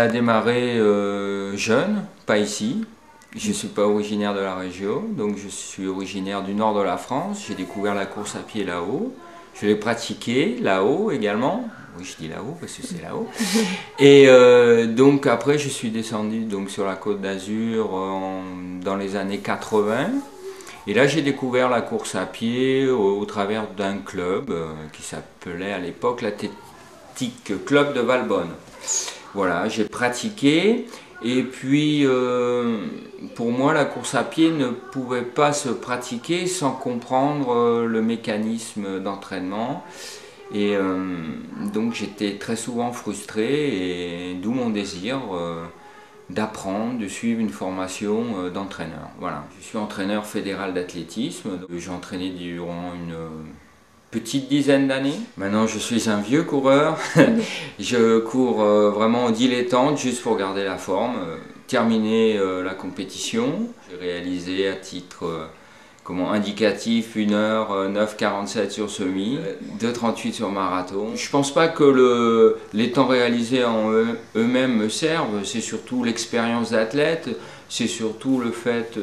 Ça a démarré jeune, pas ici. Je ne suis pas originaire de la région, donc je suis originaire du nord de la France. J'ai découvert la course à pied là-haut. Je l'ai pratiquée là-haut également. Oui, je dis là-haut parce que c'est là-haut. Et donc après, je suis descendu donc, sur la Côte d'Azur dans les années 80. Et là, j'ai découvert la course à pied au travers d'un club qui s'appelait à l'époque l'Athletic Club de Valbonne. Voilà, j'ai pratiqué. Et puis, pour moi, la course à pied ne pouvait pas se pratiquer sans comprendre le mécanisme d'entraînement. Et donc, j'étais très souvent frustré, et d'où mon désir d'apprendre, de suivre une formation d'entraîneur. Voilà. Je suis entraîneur fédéral d'athlétisme. J'ai entraîné durant une petite dizaine d'années. Maintenant, je suis un vieux coureur. Je cours vraiment en dilettante, juste pour garder la forme, terminer la compétition. J'ai réalisé à titre indicatif 1h 9,47 sur semi, 2,38 sur marathon. Je pense pas que les temps réalisés en eux-mêmes me servent, c'est surtout l'expérience d'athlète, c'est surtout le fait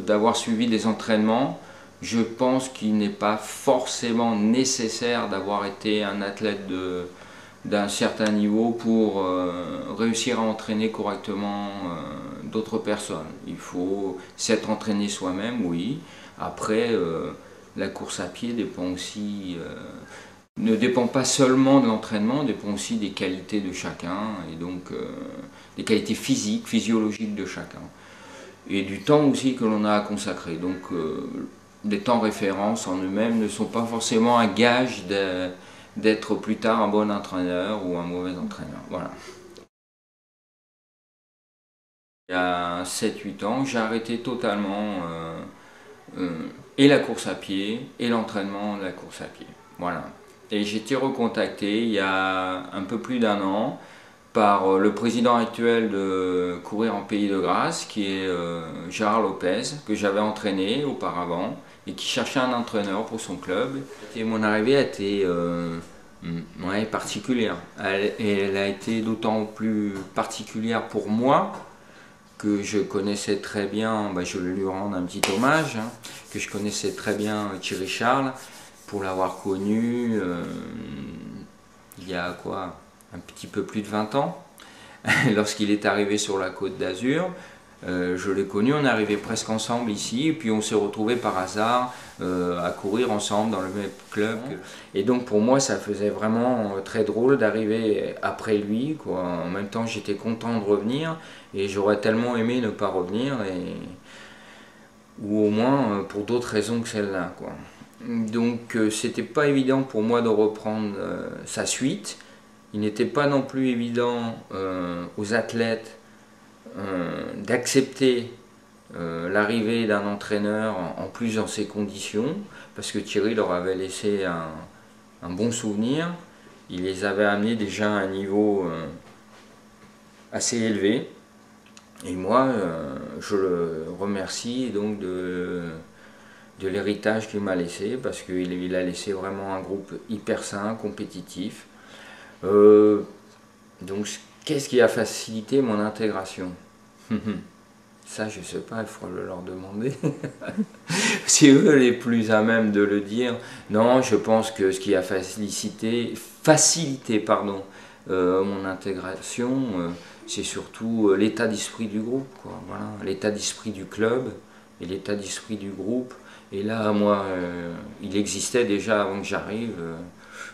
d'avoir suivi des entraînements. Je pense qu'il n'est pas forcément nécessaire d'avoir été un athlète d'un certain niveau pour réussir à entraîner correctement d'autres personnes. Il faut s'être entraîné soi-même, oui. Après, la course à pied ne dépend pas seulement de l'entraînement, dépend aussi des qualités de chacun, et donc des qualités physiques, physiologiques de chacun. Et du temps aussi que l'on a à consacrer. Donc, les temps références en eux-mêmes ne sont pas forcément un gage d'être plus tard un bon entraîneur ou un mauvais entraîneur. Voilà. Il y a 7-8 ans, j'ai arrêté totalement et la course à pied et l'entraînement de la course à pied. Voilà. Et j'ai été recontacté il y a un peu plus d'un an par le président actuel de Courir en Pays de Grâce, qui est Gérard Lopez, que j'avais entraîné auparavant et qui cherchait un entraîneur pour son club. Et mon arrivée a été particulière. Elle a été d'autant plus particulière pour moi que je connaissais très bien, je vais lui rendre un petit hommage, que je connaissais très bien Thierry Charles, pour l'avoir connu il y a un petit peu plus de 20 ans, lorsqu'il est arrivé sur la Côte d'Azur. Je l'ai connu, on est arrivé presque ensemble ici, et puis on s'est retrouvés par hasard à courir ensemble dans le même club. Et donc pour moi, ça faisait vraiment très drôle d'arriver après lui, quoi. En même temps, j'étais content de revenir, et j'aurais tellement aimé ne pas revenir, ou au moins pour d'autres raisons que celle-là, quoi. Donc c'était pas évident pour moi de reprendre sa suite. Il n'était pas non plus évident aux athlètes d'accepter l'arrivée d'un entraîneur en plus dans ces conditions, parce que Thierry leur avait laissé un bon souvenir. Il les avait amenés déjà à un niveau assez élevé, et moi je le remercie donc de l'héritage qu'il m'a laissé, parce qu'il a laissé vraiment un groupe hyper sain, compétitif. Donc qu'est-ce qui a facilité mon intégration? Ça, je ne sais pas, il faudra le leur demander. C'est eux les plus à même de le dire. Non, je pense que ce qui a facilité mon intégration, c'est surtout l'état d'esprit du groupe, quoi. Voilà, l'état d'esprit du club et l'état d'esprit du groupe. Et là, moi, il existait déjà avant que j'arrive,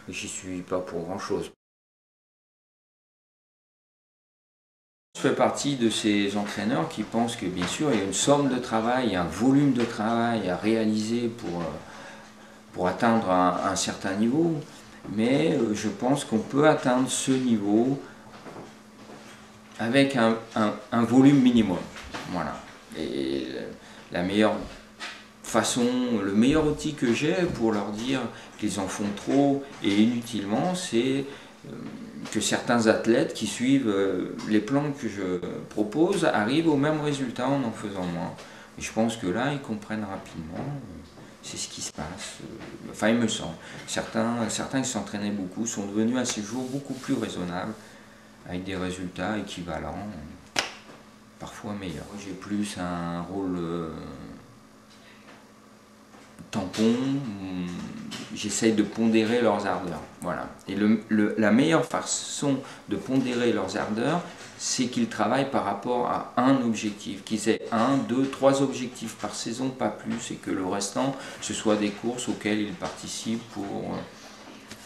et j'y suis pas pour grand-chose. Je fais partie de ces entraîneurs qui pensent que bien sûr il y a une somme de travail, un volume de travail à réaliser pour atteindre un certain niveau, mais je pense qu'on peut atteindre ce niveau avec un volume minimum. Voilà. Et la meilleure façon, le meilleur outil que j'ai pour leur dire qu'ils en font trop et inutilement, c'est que certains athlètes qui suivent les plans que je propose arrivent au même résultat en faisant moins. Et je pense que là, ils comprennent rapidement, c'est ce qui se passe. Enfin, il me semble. Certains qui s'entraînaient beaucoup sont devenus à ce jour beaucoup plus raisonnables avec des résultats équivalents, parfois meilleurs. J'ai plus un rôle tampon, j'essaye de pondérer leurs ardeurs. Voilà. Et la meilleure façon de pondérer leurs ardeurs, c'est qu'ils travaillent par rapport à un objectif, qu'ils aient 1, 2, 3 objectifs par saison, pas plus, et que le restant, ce soit des courses auxquelles ils participent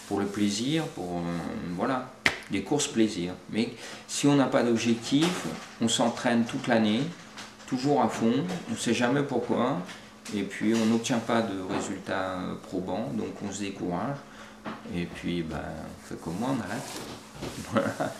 pour le plaisir, voilà, des courses plaisir. Mais si on n'a pas d'objectif, on s'entraîne toute l'année, toujours à fond, on ne sait jamais pourquoi, et puis on n'obtient pas de résultats probants, donc on se décourage, et puis ben, on fait comme moi, on arrête. Voilà.